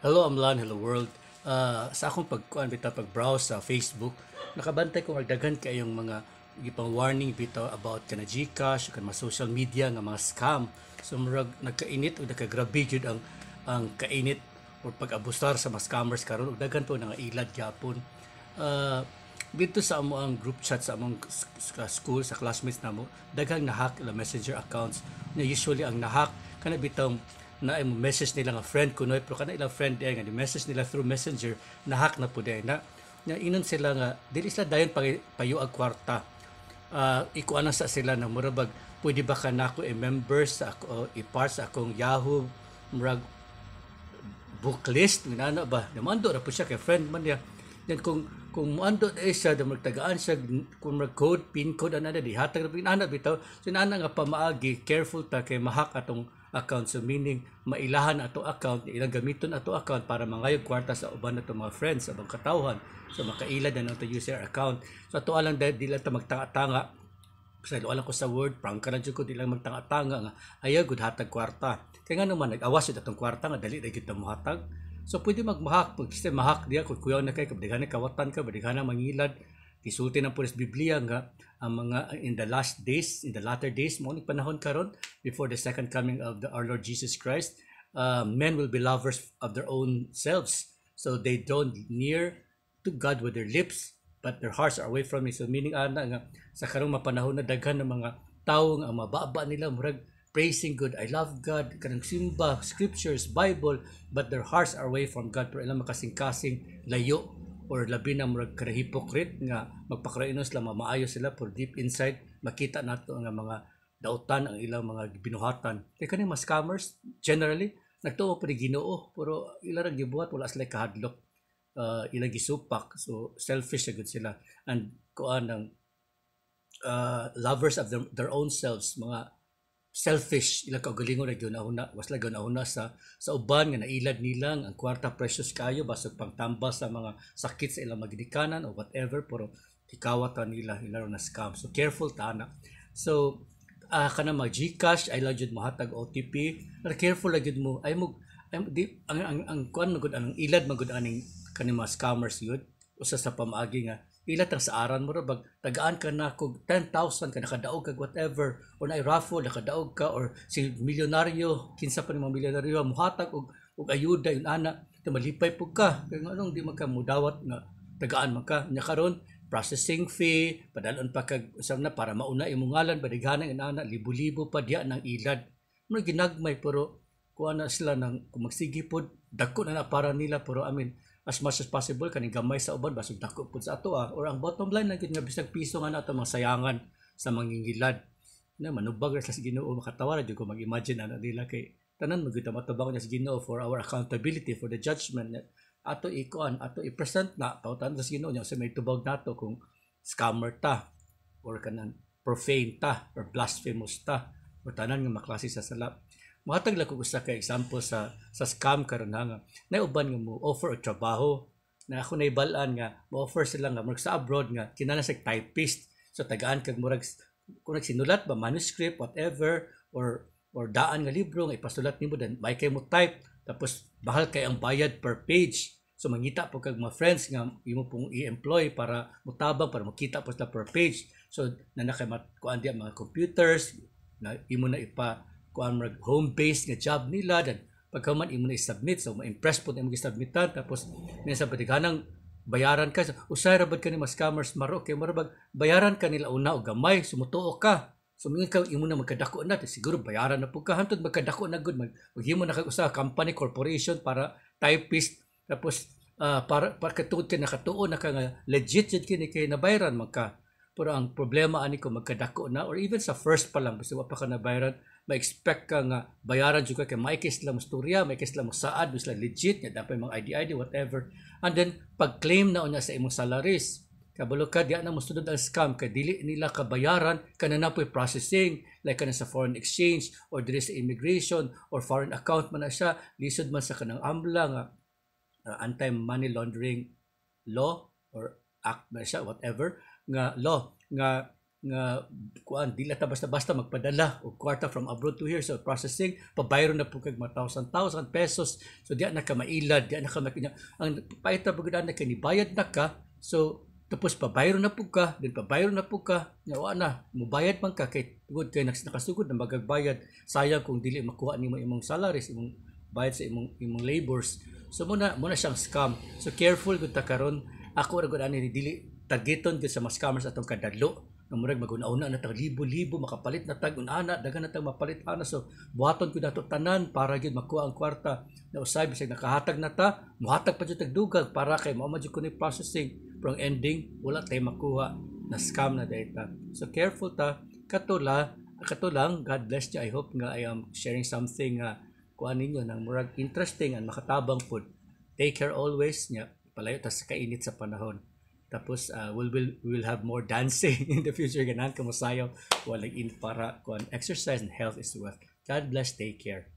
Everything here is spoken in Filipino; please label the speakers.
Speaker 1: Hello Amlan, hello world. Sa akong pag-browse sa Facebook, nakabantay ko magdagan kayong mga gipang warning bitaw about kana GCash kan mga social media nga mga scam. So murag nagkainit o nakagrabe jud ang kainit o pag-abusar sa mga scammers karon ug daghan po nga ilad gyapon. Uh, dito sa amo ang group chat sa among school sa classmates namo daghang nahack ila messenger accounts na usually ang nahack kana bitong na mo message nila nga friend kunoy pero kana ilang friend ay nga di message nila through messenger nahack na pud na inon sila nga dili sila dayon payo ag kwarta. Ikuan sa sila na murabag pwede ba ka nako i-member sa ako i-part sa akong Yahoo murag book list ngano ba namando ra po siya kay friend man niya. Then kung muando na siya da magtagaan siya kung mag code pin code ana di hatag ra pin ana bitaw so nana nga pamaagi careful ta kay mahak atong account. So meaning mailahan ato account ilang gamiton ato account para mangayog kwarta sa uban nato mga friends sa katawhan so makailad na nato user account. So ato alang di lang ta magtanga-tanga sa alam ko sa word prank ka na jud ko di lang magtanga-tanga nga ayaw gud hatag kwarta kay nga naman nag-awas jud atong kwarta nga dali ra gyud ta mohatag. So pwede magmahak pag kasi mahak diya kung kuyaw na kay kabdigan kawatan ka badigan mangilad gisulti ng pulis Biblia nga ang mga in the last days, in the latter days mo ni panahon karon before the second coming of our Lord Jesus Christ, men will be lovers of their own selves, so they don't near to God with their lips but their hearts are away from me. So meaning ana nga sa karong mapanahon na daghan ng mga tawo nga mababa nila murag praising God, I love God, kanang simba, scriptures, Bible, but their hearts are away from God. Pero ilang makasing-kasing layo or labi na murag kada hypocrite nga magpakrainos lang maayo sila for deep inside makita nato nga mga dautan ang ilang mga binuhatan. Kay kani mga scammers generally nagtuo pa ni Ginoo pero ila ra gibuhat wala sila kahadlok. Ila gisupak so selfish agud sila and kuan ng lovers of their own selves mga selfish ila kaugalingon na gyud wasla gyud sa uban nga nailad nilang ang kwarta precious kayo basig pangtambal sa mga sakit sa ilang magdikanan o whatever pero ikawatan nila ilaro na scam. So careful ta na. So kana mag GCash ay lang jud mohatag OTP pero careful lang jud mo ay mo ang kuan magud ang ilad magud aning kaning mga scammers yun usa sa pamaagi nga ilat ang sa aran mo ra bag tagaan ka na kog 10,000 ka nakadaog kag whatever or na raffle nakadaog ka or si milyonaryo kinsa pa ni mga milyonaryo muhatag og ayuda yun ana to malipay pug ka kay nganong di man ka mudawat nga tagaan man ka nya karon processing fee padalon pa kag usab na para mauna imong ngalan badighanan ana libo-libo pa diya nang ilad mo ginagmay pero kuha na sila ng kung magsige pod dako na para nila pero I mean as much as possible kaning gamay sa uban basig dako pud sa ato or ang bottom line lang gid nga bisag piso nga nato masayangan sa mangingilad na manubag ra sa Ginoo makatawa ra jud ko mag-imagine ana nila kay tanan magita matabang niya sa Ginoo for our accountability for the judgment ato ikuan ato i-present na pautan sa Ginoo nya sa may tubag nato kung scammer ta or kanan profane ta or blasphemous ta o tanan nga maklase sa sala. Matag lang ko usa ka example sa scam karon nga nauban nga mo offer og trabaho na ako naibalan nga mo offer sila nga murag sa abroad nga kinahanglan sa typist so tagaan kag murag kung sinulat ba manuscript whatever or daan nga libro nga ipasulat nimo dan may kay mo type tapos bahal kay ang bayad per page so mangita po kag mga friends nga imo pong i-employ para mutabang para makita po sila per page so nanakay kuan dia mga computers na imo na ipa kuan mag home based nga job nila dan pagkaman imo na i-submit so ma-impress po imo gi-submitan tapos minsan patiganang bayaran ka usay ra bad kani mas scammers maro kay marabag bayaran ka nila una og gamay sumutuo ka so mingon ka imo na magkadako na siguro bayaran na pud ka hantod magkadako na gud maghimo na kag usa company corporation para typist tapos para katungod ka nakatuo na ka nga legit jud kini kay nabayaran man ka pero ang problema ani ko magkadako na or even sa first pa lang basta wa pa ka nabayaran ma-expect ka nga bayaran jud ka kay may kay sila mo storya may kay sila mo saad sila legit nga dapat mga ID whatever and then pag-claim na unya sa imong salaries kabalo ka diya na mo sudod ang scam kay dili nila kabayaran kana na po'y processing like kana sa foreign exchange or dili sa immigration or foreign account man na siya lisod man sa kanang AMLA nga anti-money laundering law or act na siya whatever nga law nga nga kuan dili ta basta-basta magpadala og kwarta from abroad to here, so processing pabayron na po kag mga 1,000 pesos, so diya na ka mailad, diya na ka ang paita pagud na kay nibayad na ka, so tapos pabayron na po ka, then pabayron na po ka, nga na mubayad man ka kay tugod kay nakasugod na magbayad, sayang kung dili makuha nimo imong salaries, imong bayad sa imong labors. So muna siyang scam, so careful gud ta karon. Ako ra gud ani dili targeton gud sa mga scammers atong kadadlo na murag maguna-una na tag libo-libo makapalit na tag una daghan na tag mapalit ana, so buhaton ko nato tanan para gyud makuha ang kwarta na usay bisag nakahatag na ta muhatag pa jud tag dugag para kay mao man jud kuno processing, pero ang ending wala tay makuha na scam na data. So careful ta katulang God bless you. I hope nga I am sharing something kuan ninyo nang murag interesting and makatabang food. Take care always nya, palayo ta sa kainit sa panahon. Tapos we'll have more dancing in the future, ganahan ka mo sayaw, walang in para kuan exercise and health is wealth. God bless, take care.